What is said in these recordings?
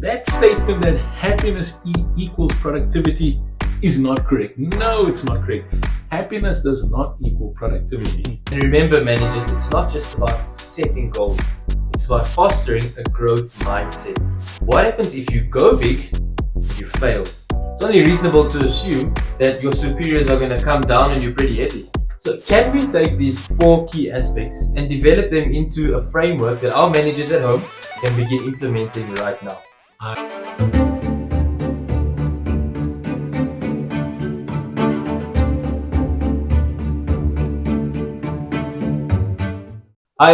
That statement that happiness equals productivity is not correct. No, it's not correct. Happiness does not equal productivity. And remember, managers, it's not just about setting goals. It's about fostering a growth mindset. What happens if you go big, you fail? It's only reasonable to assume that your superiors are going to come down on you pretty heavy. So can we take these 4 key aspects and develop them into a framework that our managers at home can begin implementing right now? Hi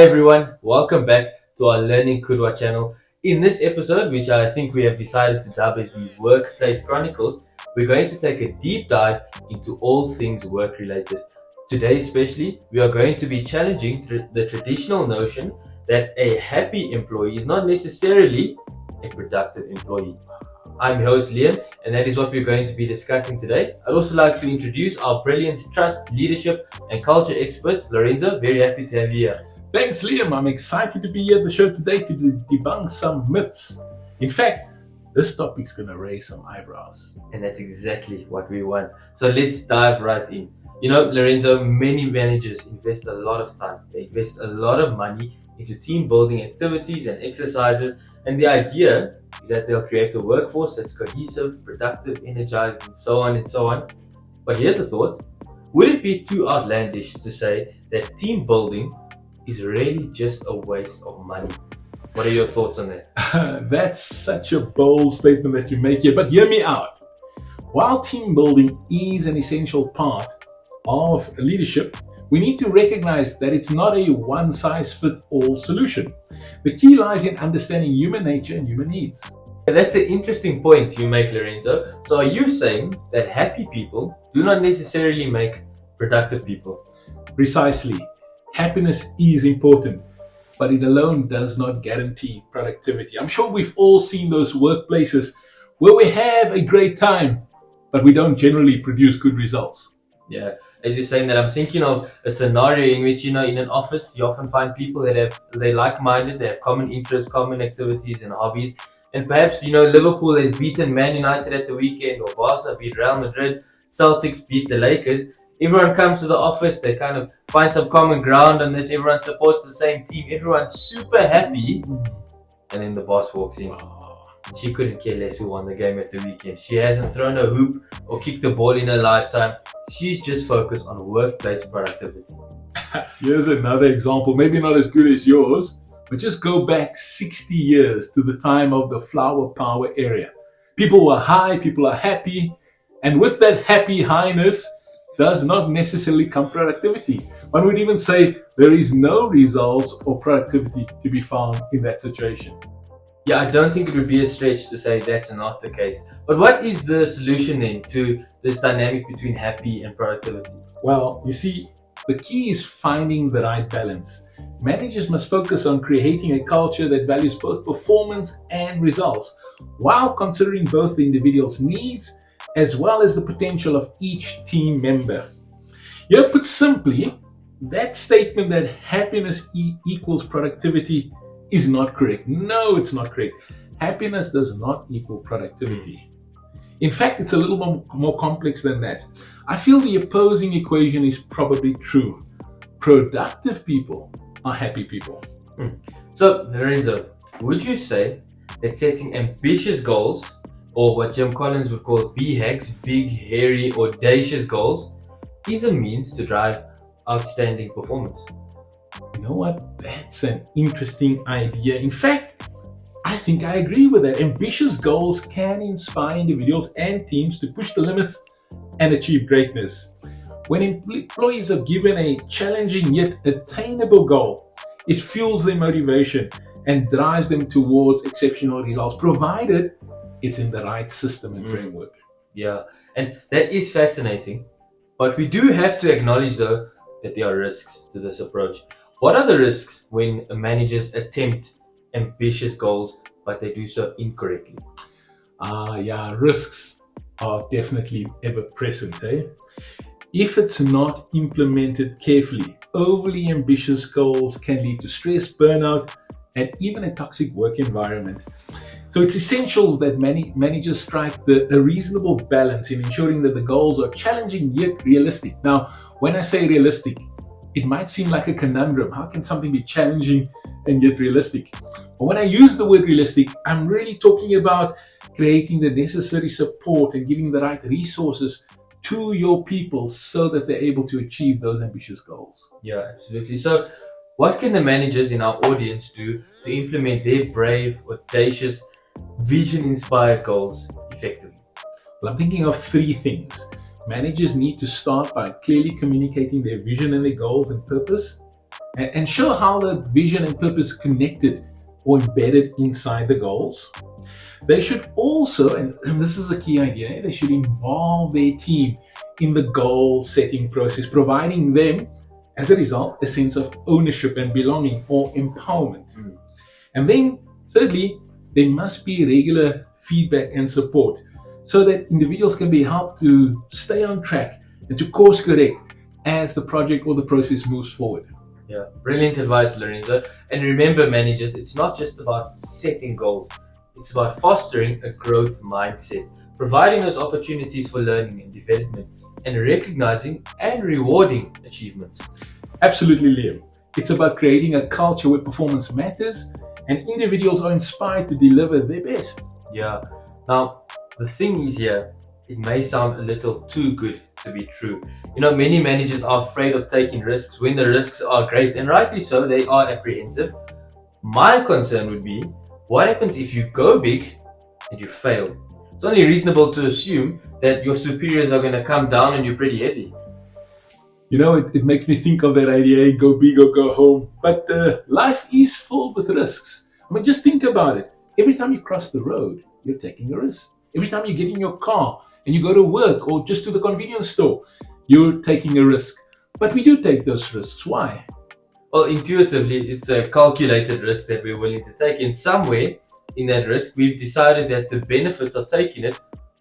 everyone, welcome back to our Learning Kudwa channel. In this episode, which I think we have decided to dub as the Workplace Chronicles, we're going to take a deep dive into all things work related. Today especially, we are going to be challenging the traditional notion that a happy employee is not necessarily a productive employee. I'm your host Liam, and that is what we're going to be discussing today. I'd also like to introduce our brilliant trust, leadership and culture expert, Lorenzo. Very happy to have you here. Thanks, Liam. I'm excited to be here at the show today to debunk some myths. In fact, this topic's going to raise some eyebrows. And that's exactly what we want. So let's dive right in. You know, Lorenzo, many managers invest a lot of time. They invest a lot of money into team building activities and exercises. And the idea is that they'll create a workforce that's cohesive, productive, energized, and so on and so on. But here's a thought. Would it be too outlandish to say that team building is really just a waste of money? What are your thoughts on that? That's such a bold statement that you make here, but hear me out. While team building is an essential part of leadership, we need to recognize that it's not a one-size-fits-all solution. The key lies in understanding human nature and human needs. That's an interesting point you make, Lorenzo. So are you saying that happy people do not necessarily make productive people? Precisely. Happiness is important, but it alone does not guarantee productivity. I'm sure we've all seen those workplaces where we have a great time, but we don't generally produce good results. Yeah, as you're saying that, I'm thinking of a scenario in which, in an office, you often find people that they're like-minded, they have common interests, common activities and hobbies. And perhaps, Liverpool has beaten Man United at the weekend, or Barca beat Real Madrid, Celtics beat the Lakers. Everyone comes to the office, they kind of find some common ground on this, everyone supports the same team, everyone's super happy, and then the boss walks in. She couldn't care less who won the game at the weekend. She hasn't thrown a hoop or kicked a ball in her lifetime. She's just focused on workplace productivity. Here's another example, maybe not as good as yours, but just go back 60 years to the time of the flower power era. People were high, people are happy, and with that happy highness does not necessarily come productivity. One would even say there is no results or productivity to be found in that situation. Yeah, I don't think it would be a stretch to say that's not the case. But what is the solution then to this dynamic between happy and productivity? Well, you see, the key is finding the right balance. Managers must focus on creating a culture that values both performance and results, while considering both the individual's needs as well as the potential of each team member. Put simply, that statement that happiness equals productivity is not correct. No, it's not correct. Happiness does not equal productivity. In fact, it's a little more complex than that. I feel the opposing equation is probably true. Productive people are happy people. So, Lorenzo, would you say that setting ambitious goals, or what Jim Collins would call BHAGs, big, hairy, audacious goals, is a means to drive outstanding performance? You know what? That's an interesting idea. In fact, I think I agree with that. Ambitious goals can inspire individuals and teams to push the limits and achieve greatness. When employees are given a challenging yet attainable goal, it fuels their motivation and drives them towards exceptional results, provided it's in the right system and framework. Yeah, and that is fascinating. But we do have to acknowledge, though, that there are risks to this approach. What are the risks when managers attempt ambitious goals, but they do so incorrectly? Risks are definitely ever present. If it's not implemented carefully, overly ambitious goals can lead to stress, burnout, and even a toxic work environment. So it's essential that managers strike a reasonable balance in ensuring that the goals are challenging yet realistic. Now, when I say realistic, it might seem like a conundrum. How can something be challenging and yet realistic? But when I use the word realistic, I'm really talking about creating the necessary support and giving the right resources to your people so that they're able to achieve those ambitious goals. Yeah, absolutely. So, what can the managers in our audience do to implement their brave, audacious, vision-inspired goals effectively? Well, I'm thinking of three things. Managers need to start by clearly communicating their vision and their goals and purpose, and show how the vision and purpose connected or embedded inside the goals. They should also, and this is a key idea, they should involve their team in the goal setting process, providing them, as a result, a sense of ownership and belonging or empowerment. And then, thirdly, there must be regular feedback and support so that individuals can be helped to stay on track and to course correct as the project or the process moves forward. Yeah, brilliant advice, Lorenzo. And remember, managers, it's not just about setting goals. It's about fostering a growth mindset, providing those opportunities for learning and development, and recognizing and rewarding achievements. Absolutely, Liam. It's about creating a culture where performance matters and individuals are inspired to deliver their best. Yeah. Now, the thing is here, it may sound a little too good to be true. Many managers are afraid of taking risks when the risks are great, and rightly so, they are apprehensive. My concern would be, what happens if you go big and you fail? It's only reasonable to assume that your superiors are going to come down on you pretty heavy. It makes me think of that idea, go big or go home. But life is full with risks. Just think about it. Every time you cross the road, you're taking a risk. Every time you get in your car and you go to work or just to the convenience store, you're taking a risk. But we do take those risks. Why? Well, intuitively, it's a calculated risk that we're willing to take. And somewhere in that risk, we've decided that the benefits of taking it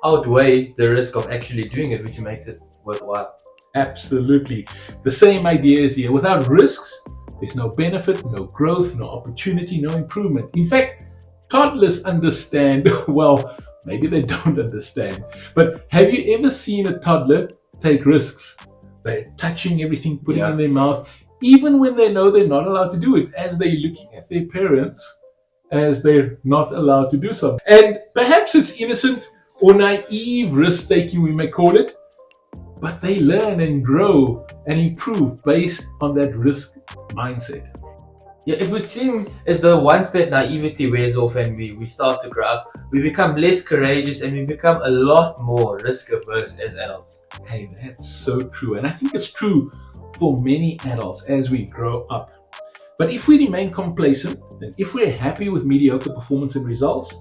outweigh the risk of actually doing it, which makes it worthwhile. Absolutely. The same idea is here. Without risks, there's no benefit, no growth, no opportunity, no improvement. In fact, toddlers understand, well, maybe they don't understand, but have you ever seen a toddler take risks? They're touching everything, putting it in their mouth, even when they know they're not allowed to do it, as they're looking at their parents as they're not allowed to do so. And perhaps it's innocent or naive risk-taking, we may call it, but they learn and grow and improve based on that risk mindset. Yeah, it would seem as though once that naivety wears off and we start to grow up, we become less courageous and we become a lot more risk averse as adults. Hey, that's so true. And I think it's true for many adults as we grow up. But if we remain complacent and if we're happy with mediocre performance and results,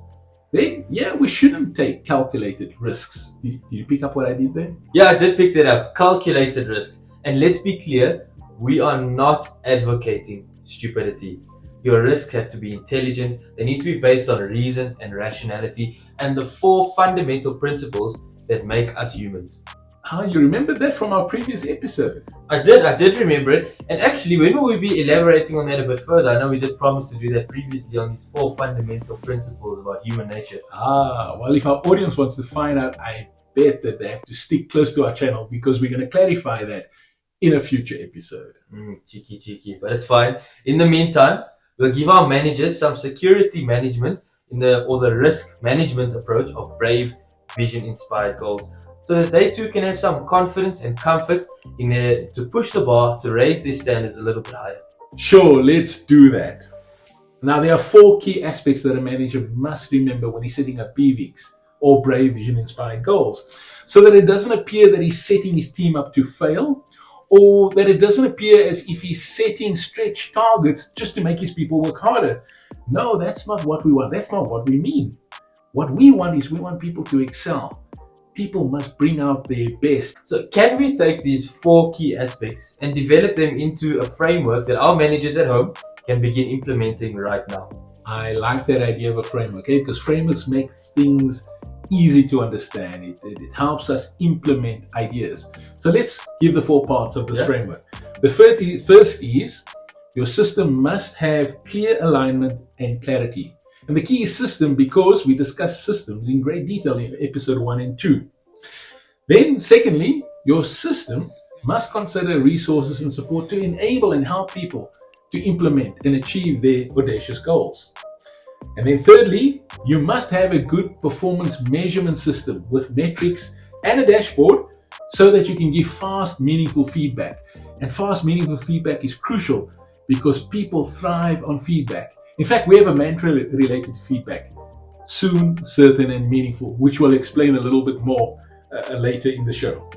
then we shouldn't take calculated risks. Did you pick up what I did there? Yeah, I did pick that up. Calculated risks. And let's be clear, we are not advocating stupidity. Your risks have to be intelligent. They need to be based on reason and rationality and the 4 fundamental principles that make us humans. You remember that from our previous episode? I did remember it. And actually, when will we be elaborating on that a bit further? I know we did promise to do that previously on these 4 fundamental principles about human nature. Well, if our audience wants to find out, I bet that they have to stick close to our channel because we're going to clarify that in a future episode. Cheeky, but it's fine. In the meantime, we'll give our managers some security management or the risk management approach of brave, vision-inspired goals, so that they too can have some confidence and comfort to push the bar, to raise their standards a little bit higher. Sure, let's do that. Now, there are 4 key aspects that a manager must remember when he's setting up BVIGs or brave, vision-inspired goals, so that it doesn't appear that he's setting his team up to fail, or that it doesn't appear as if he's setting stretch targets just to make his people work harder. No, that's not what we want. That's not what we mean. What we want is we want people to excel. People must bring out their best. So can we take these 4 key aspects and develop them into a framework that our managers at home can begin implementing right now? I like that idea of a framework, because frameworks make things easy to understand. It helps us implement ideas. So let's give the 4 parts of this framework. The first is your system must have clear alignment and clarity. And the key is system, because we discussed systems in great detail in episode 1 and 2. Then, secondly, your system must consider resources and support to enable and help people to implement and achieve their audacious goals. And then thirdly, you must have a good performance measurement system with metrics and a dashboard so that you can give fast, meaningful feedback. And fast, meaningful feedback is crucial because people thrive on feedback. In fact, we have a mantra related to feedback: soon, certain, and meaningful, which we'll explain a little bit more later in the show.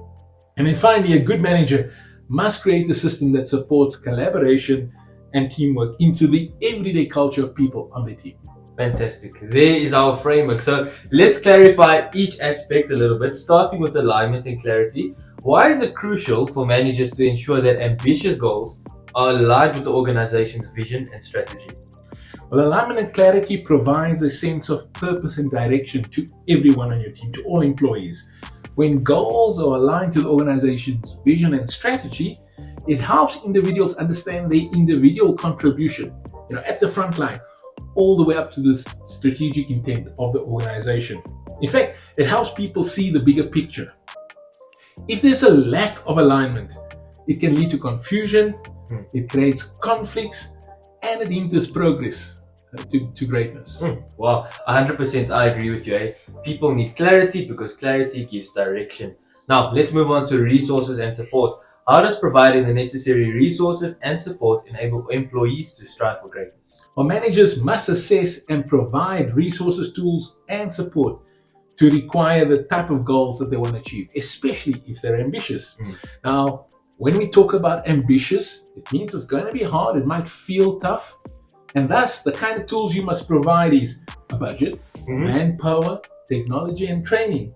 And then finally, a good manager must create a system that supports collaboration and teamwork into the everyday culture of people on their team. Fantastic. There is our framework. So let's clarify each aspect a little bit, starting with alignment and clarity. Why is it crucial for managers to ensure that ambitious goals are aligned with the organization's vision and strategy? Well, alignment and clarity provides a sense of purpose and direction to everyone on your team, to all employees. When goals are aligned to the organization's vision and strategy, it helps individuals understand their individual contribution, at the front line, all the way up to the strategic intent of the organization. In fact, it helps people see the bigger picture. If there's a lack of alignment, it can lead to confusion, it creates conflicts, and it hinders progress to greatness. Wow, 100% I agree with you. People need clarity because clarity gives direction. Now, let's move on to resources and support. How does providing the necessary resources and support enable employees to strive for greatness? Well, managers must assess and provide resources, tools, and support to require the type of goals that they want to achieve, especially if they're ambitious. Now, when we talk about ambitious, it means it's going to be hard. It might feel tough. And thus, the kind of tools you must provide is a budget, manpower, technology, and training.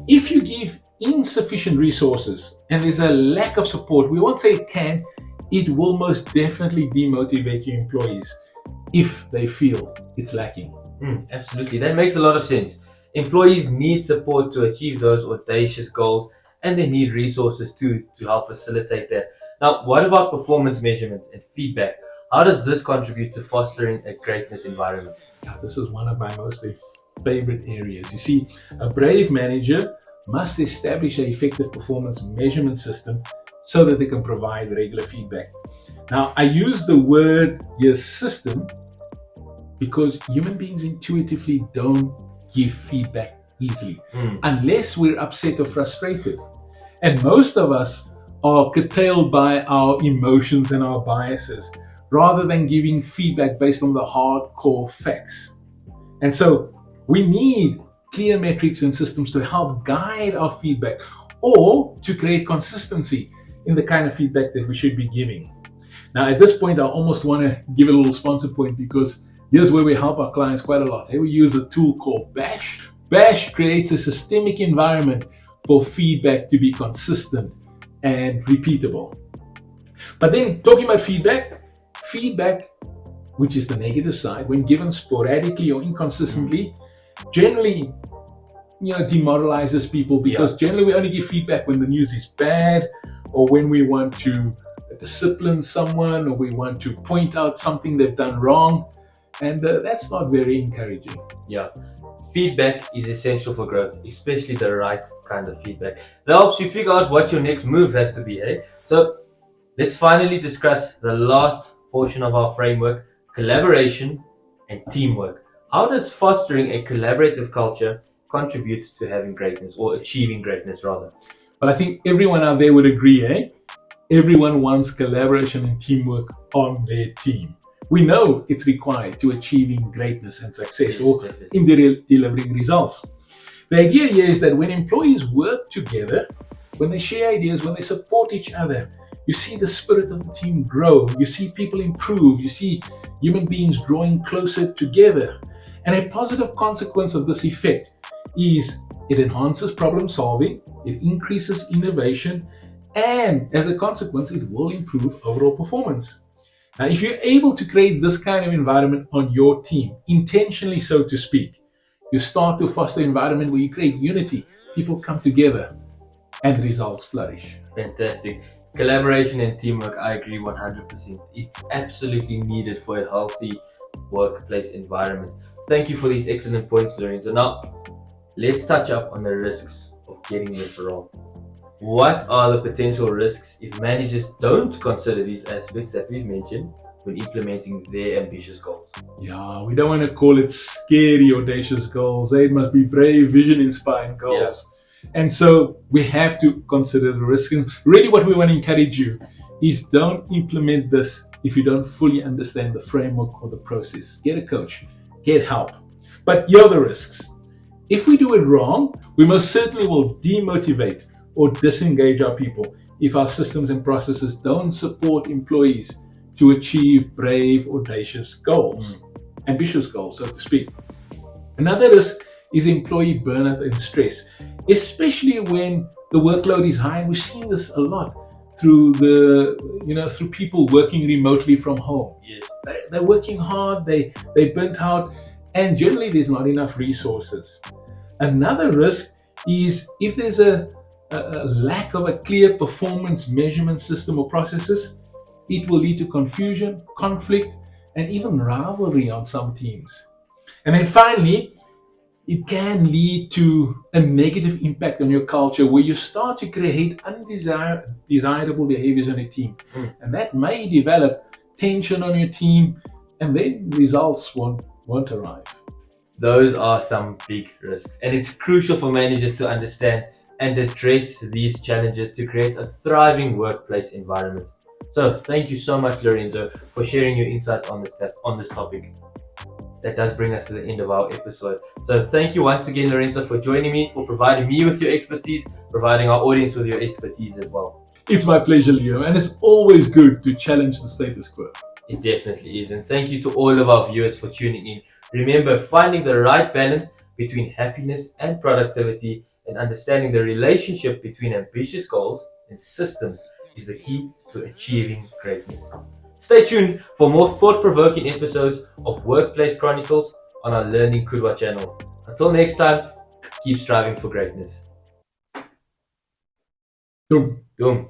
If you give insufficient resources and there's a lack of support, we won't say it will most definitely demotivate your employees if they feel it's lacking. Absolutely, that makes a lot of sense. Employees need support to achieve those audacious goals, and they need resources too to help facilitate that. Now, what about performance measurement and feedback? How does this contribute to fostering a greatness environment? This is one of my most favorite areas. You see, a brave manager must establish an effective performance measurement system so that they can provide regular feedback. Now, I use the word system because human beings intuitively don't give feedback easily unless we're upset or frustrated. And most of us are curtailed by our emotions and our biases, rather than giving feedback based on the hardcore facts. And so we need clear metrics and systems to help guide our feedback or to create consistency in the kind of feedback that we should be giving. Now, at this point, I almost want to give a little sponsor point because here's where we help our clients quite a lot. We use a tool called BASH. BASH creates a systemic environment for feedback to be consistent and repeatable. But then, talking about feedback, which is the negative side, when given sporadically or inconsistently, generally demoralizes people because generally we only give feedback when the news is bad or when we want to discipline someone or we want to point out something they've done wrong, and that's not very encouraging. Feedback is essential for growth, especially the right kind of feedback. That helps you figure out what your next move has to be. So let's finally discuss the last portion of our framework: collaboration and teamwork. How does fostering a collaborative culture contribute to having greatness, or achieving greatness rather? Well, I think everyone out there would agree, Everyone wants collaboration and teamwork on their team. We know it's required to achieving greatness and success, or in delivering results. The idea here is that when employees work together, when they share ideas, when they support each other, you see the spirit of the team grow. You see people improve. You see human beings drawing closer together. And a positive consequence of this effect is it enhances problem solving, it increases innovation, and as a consequence, it will improve overall performance. Now, if you're able to create this kind of environment on your team, intentionally so to speak, you start to foster an environment where you create unity, people come together, and results flourish. Fantastic. Collaboration and teamwork, I agree 100%. It's absolutely needed for a healthy workplace environment. Thank you for these excellent points, Lorenzo. Now, let's touch up on the risks of getting this wrong. What are the potential risks if managers don't consider these aspects that we've mentioned when implementing their ambitious goals? Yeah, we don't want to call it scary, audacious goals. It must be brave, vision-inspiring goals. And so we have to consider the risk. And really what we want to encourage you is don't implement this if you don't fully understand the framework or the process. Get a coach, get help. But here are the risks. If we do it wrong, we most certainly will demotivate or disengage our people if our systems and processes don't support employees to achieve brave, audacious goals, ambitious goals, so to speak. Another risk is employee burnout and stress, especially when the workload is high. We've seen this a lot through through people working remotely from home. Yes. They're working hard, they're burnt out, and generally there's not enough resources. Another risk is if there's a lack of a clear performance measurement system or processes, it will lead to confusion, conflict, and even rivalry on some teams. And then finally, it can lead to a negative impact on your culture where you start to create undesirable behaviors on your team. And that may develop tension on your team, and then results won't arrive. Those are some big risks, and it's crucial for managers to understand and address these challenges to create a thriving workplace environment. So thank you so much, Lorenzo, for sharing your insights on this topic. That does bring us to the end of our episode. So thank you once again, Lorenzo, for joining me, for providing me with your expertise, providing our audience with your expertise as well. It's my pleasure, Leo, and it's always good to challenge the status quo. It definitely is. And thank you to all of our viewers for tuning in. Remember, finding the right balance between happiness and productivity and understanding the relationship between ambitious goals and systems is the key to achieving greatness. Stay tuned for more thought-provoking episodes of Workplace Chronicles on our Learning Kudwa channel. Until next time, keep striving for greatness. Doom. Doom.